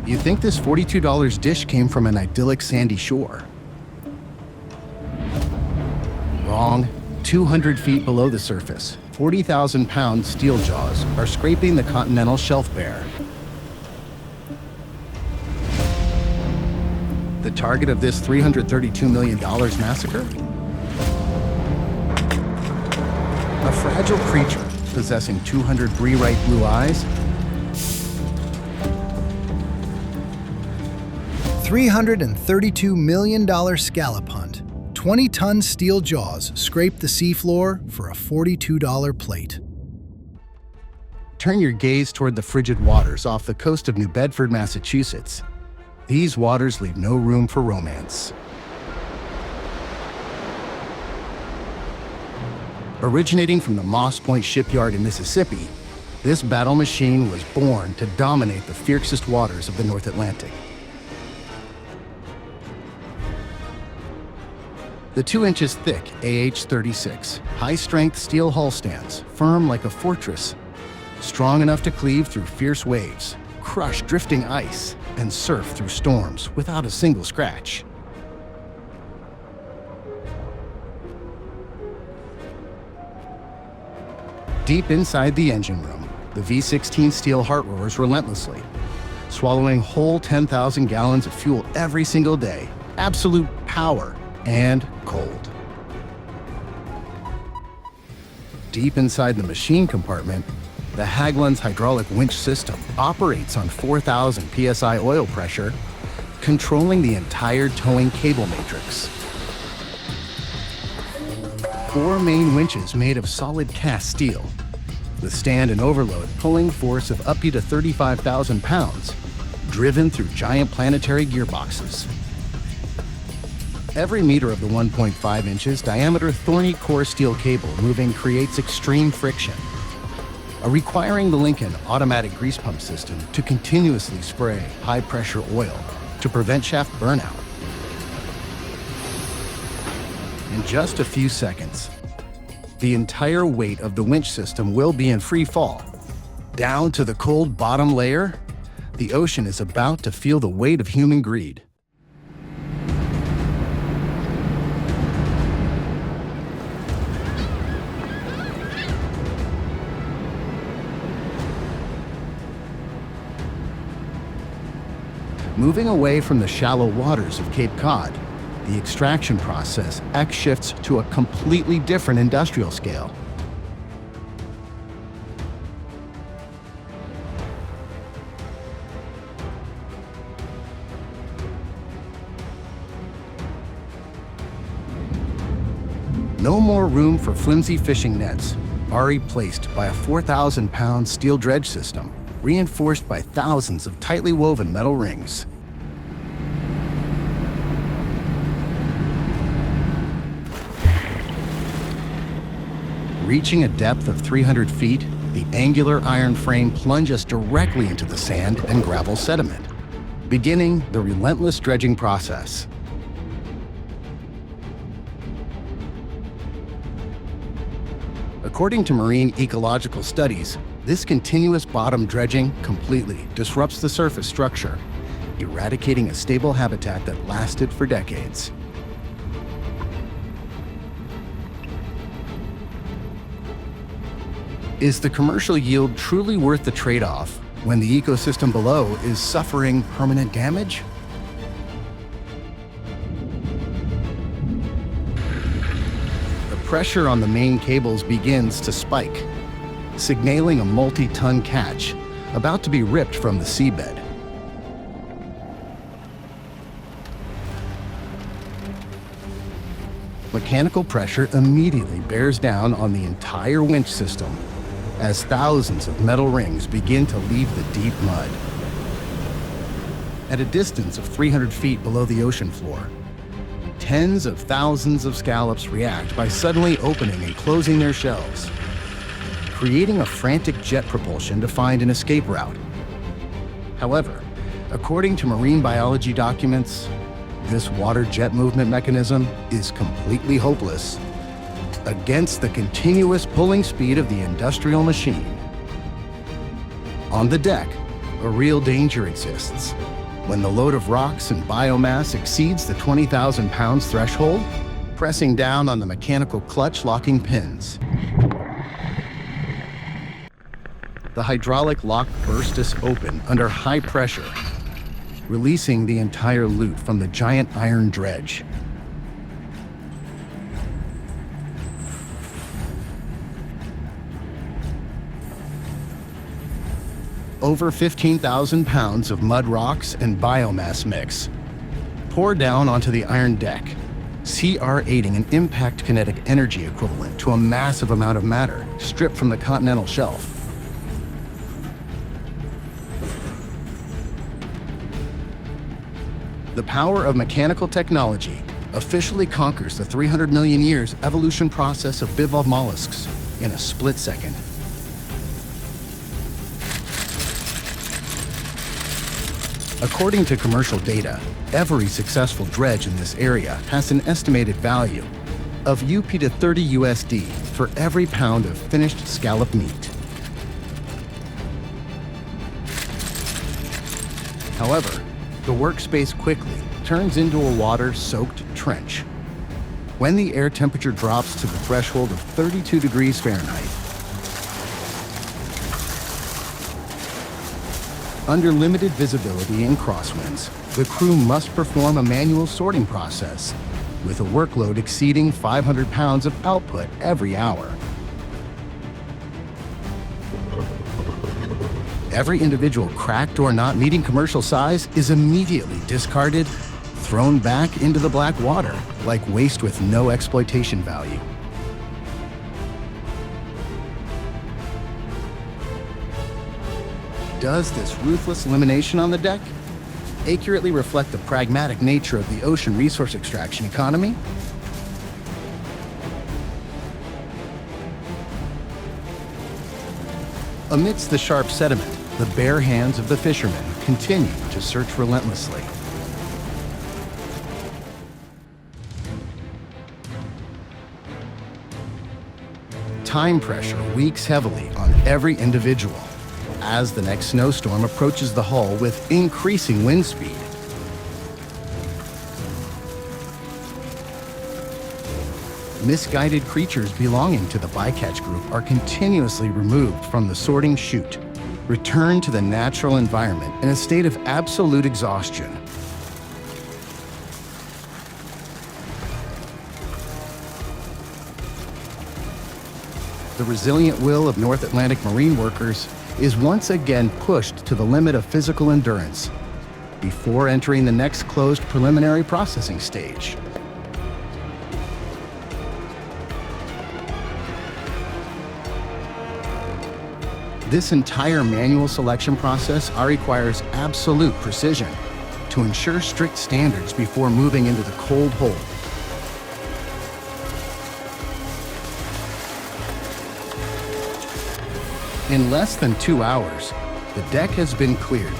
You think this $42 dish came from an idyllic sandy shore. Wrong. 200 feet below the surface, 40,000-pound steel jaws are scraping the continental shelf bare. The target of this $332 million massacre? A fragile creature possessing 200 Bree-Wright blue eyes, $332 million scallop hunt. 20-ton steel jaws scrape the seafloor for a $42 plate. Turn your gaze toward the frigid waters off the coast of New Bedford, Massachusetts. These waters leave no room for romance. Originating from the Moss Point shipyard in Mississippi, this battle machine was born to dominate the fiercest waters of the North Atlantic. The 2 inches thick AH-36 high-strength steel hull stands, firm like a fortress, strong enough to cleave through fierce waves, crush drifting ice, and surf through storms without a single scratch. Deep inside the engine room, the V-16 steel heart roars relentlessly, swallowing whole 10,000 gallons of fuel every single day. Absolute power and cold. Deep inside the machine compartment, the Haglund's hydraulic winch system operates on 4,000 psi oil pressure, controlling the entire towing cable matrix. 4 main winches made of solid cast steel, with stand and overload pulling force of up to 35,000 pounds, driven through giant planetary gearboxes. Every meter of the 1.5 inches diameter thorny core steel cable moving creates extreme friction, requiring the Lincoln automatic grease pump system to continuously spray high-pressure oil to prevent shaft burnout. In just a few seconds, the entire weight of the winch system will be in free fall. Down to the cold bottom layer, the ocean is about to feel the weight of human greed. Moving away from the shallow waters of Cape Cod, the extraction process shifts to a completely different industrial scale. No more room for flimsy fishing nets, are replaced by a 4,000-pound steel dredge system, reinforced by thousands of tightly woven metal rings. Reaching a depth of 300 feet, the angular iron frame plunges directly into the sand and gravel sediment, beginning the relentless dredging process. According to marine ecological studies, this continuous bottom dredging completely disrupts the surface structure, eradicating a stable habitat that lasted for decades. Is the commercial yield truly worth the trade-off when the ecosystem below is suffering permanent damage? The pressure on the main cables begins to spike, signaling a multi-ton catch about to be ripped from the seabed. Mechanical pressure immediately bears down on the entire winch system as thousands of metal rings begin to leave the deep mud. At a distance of 300 feet below the ocean floor, tens of thousands of scallops react by suddenly opening and closing their shells, creating a frantic jet propulsion to find an escape route. However, according to marine biology documents, this water jet movement mechanism is completely hopeless against the continuous pulling speed of the industrial machine. On the deck, a real danger exists. When the load of rocks and biomass exceeds the 20,000 pounds threshold, pressing down on the mechanical clutch locking pins. The hydraulic lock bursts open under high pressure, releasing the entire loot from the giant iron dredge. Over 15,000 pounds of mud rocks and biomass mix pour down onto the iron deck, CR8ing an impact kinetic energy equivalent to a massive amount of matter stripped from the continental shelf. The power of mechanical technology officially conquers the 300 million years evolution process of bivalve mollusks in a split second. According to commercial data, every successful dredge in this area has an estimated value of UP to 30 USD for every pound of finished scallop meat. However, the workspace quickly turns into a water-soaked trench. When the air temperature drops to the threshold of 32 degrees Fahrenheit, under limited visibility and crosswinds, the crew must perform a manual sorting process with a workload exceeding 500 pounds of output every hour. Every individual cracked or not meeting commercial size is immediately discarded, thrown back into the black water like waste with no exploitation value. Does this ruthless elimination on the deck accurately reflect the pragmatic nature of the ocean resource extraction economy? Amidst the sharp sediment, the bare hands of the fishermen continue to search relentlessly. Time pressure weaks heavily on every individual as the next snowstorm approaches the hull with increasing wind speed. Misguided creatures belonging to the bycatch group are continuously removed from the sorting chute, returned to the natural environment in a state of absolute exhaustion. The resilient will of North Atlantic marine workers is once again pushed to the limit of physical endurance before entering the next closed preliminary processing stage. This entire manual selection process requires absolute precision to ensure strict standards before moving into the cold hold. In less than 2 hours, the deck has been cleared,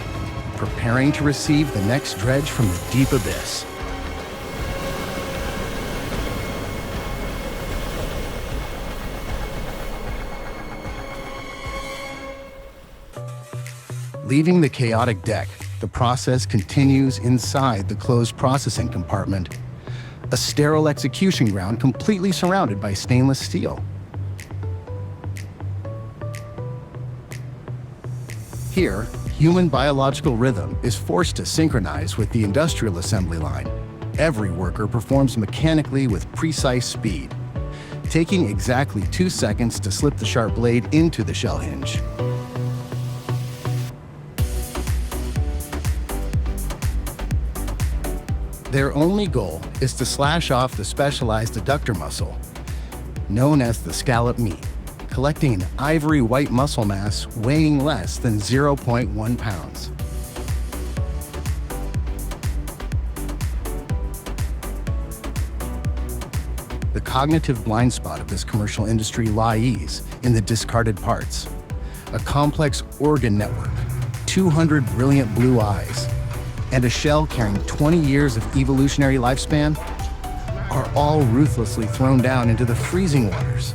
preparing to receive the next dredge from the deep abyss. Leaving the chaotic deck, the process continues inside the closed processing compartment, a sterile execution ground completely surrounded by stainless steel. Here, human biological rhythm is forced to synchronize with the industrial assembly line. Every worker performs mechanically with precise speed, taking exactly 2 seconds to slip the sharp blade into the shell hinge. Their only goal is to slash off the specialized adductor muscle, known as the scallop meat, collecting an ivory white muscle mass weighing less than 0.1 pounds. The cognitive blind spot of this commercial industry lies in the discarded parts. A complex organ network, 200 brilliant blue eyes, and a shell carrying 20 years of evolutionary lifespan are all ruthlessly thrown down into the freezing waters.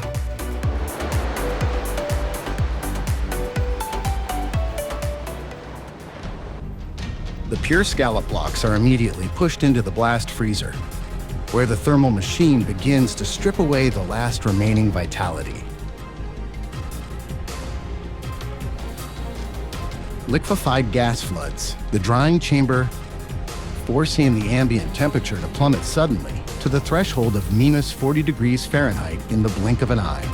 The pure scallop blocks are immediately pushed into the blast freezer, where the thermal machine begins to strip away the last remaining vitality. Liquefied gas floods the drying chamber, forcing the ambient temperature to plummet suddenly to the threshold of -40 degrees Fahrenheit in the blink of an eye.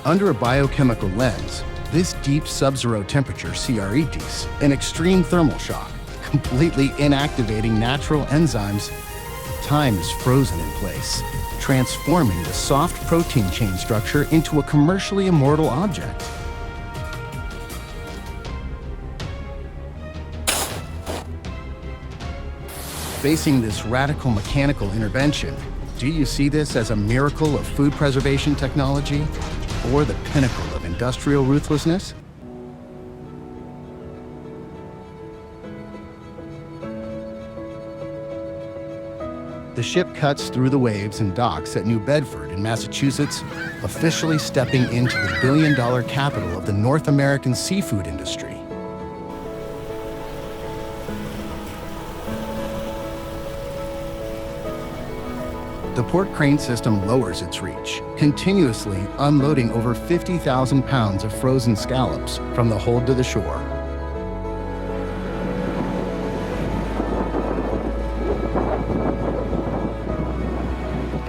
Under a biochemical lens, this deep sub-zero temperature creates an extreme thermal shock, completely inactivating natural enzymes. Time is frozen in place, transforming the soft protein chain structure into a commercially immortal object. Facing this radical mechanical intervention, do you see this as a miracle of food preservation technology or the pinnacle of industrial ruthlessness? The ship cuts through the waves and docks at New Bedford in Massachusetts, officially stepping into the billion-dollar capital of the North American seafood industry. The port crane system lowers its reach, continuously unloading over 50,000 pounds of frozen scallops from the hold to the shore.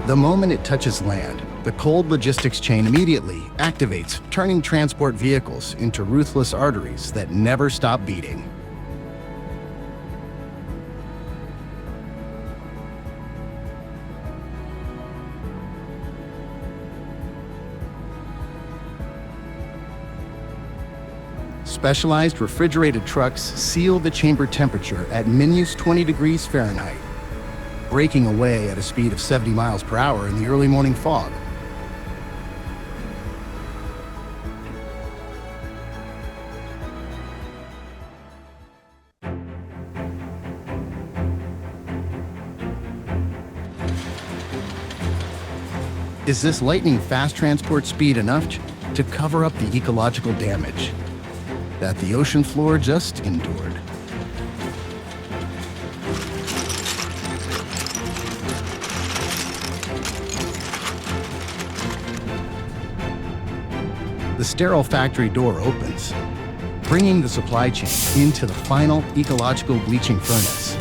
The moment it touches land, the cold logistics chain immediately activates, turning transport vehicles into ruthless arteries that never stop beating. Specialized refrigerated trucks seal the chamber temperature at -20 degrees Fahrenheit, breaking away at a speed of 70 miles per hour in the early morning fog. Is this lightning-fast transport speed enough to cover up the ecological damage that the ocean floor just endured? The sterile factory door opens, bringing the supply chain into the final ecological bleaching furnace.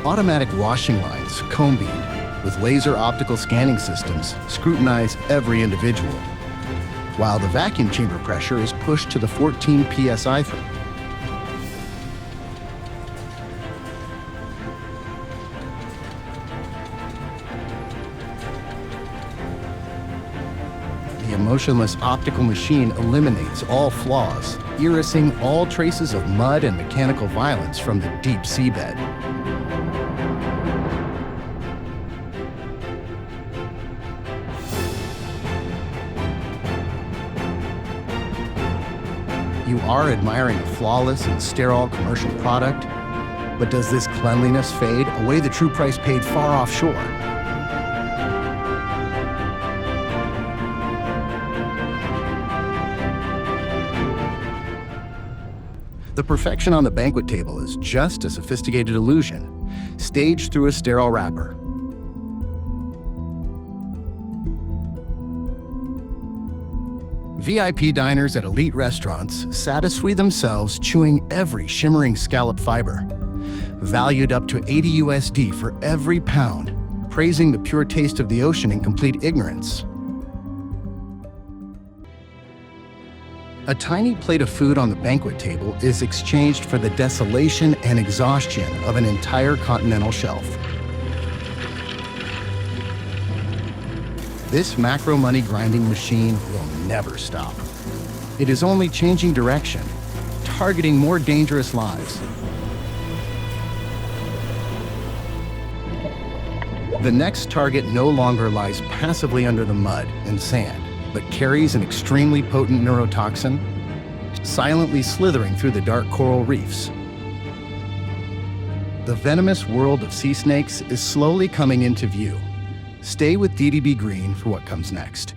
Automatic washing lines, comb beamed, with laser optical scanning systems, scrutinize every individual, while the vacuum chamber pressure is pushed to the 14 psi threshold. The emotionless optical machine eliminates all flaws, erasing all traces of mud and mechanical violence from the deep seabed. You are admiring a flawless and sterile commercial product, but does this cleanliness fade away the true price paid far offshore? The perfection on the banquet table is just a sophisticated illusion, staged through a sterile wrapper. VIP diners at elite restaurants satisfy themselves chewing every shimmering scallop fiber, valued up to $80 USD for every pound, praising the pure taste of the ocean in complete ignorance. A tiny plate of food on the banquet table is exchanged for the desolation and exhaustion of an entire continental shelf. This macro money grinding machine will never stop. It is only changing direction, targeting more dangerous lives. The next target no longer lies passively under the mud and sand, but carries an extremely potent neurotoxin, silently slithering through the dark coral reefs. The venomous world of sea snakes is slowly coming into view. Stay with DDB Green for what comes next.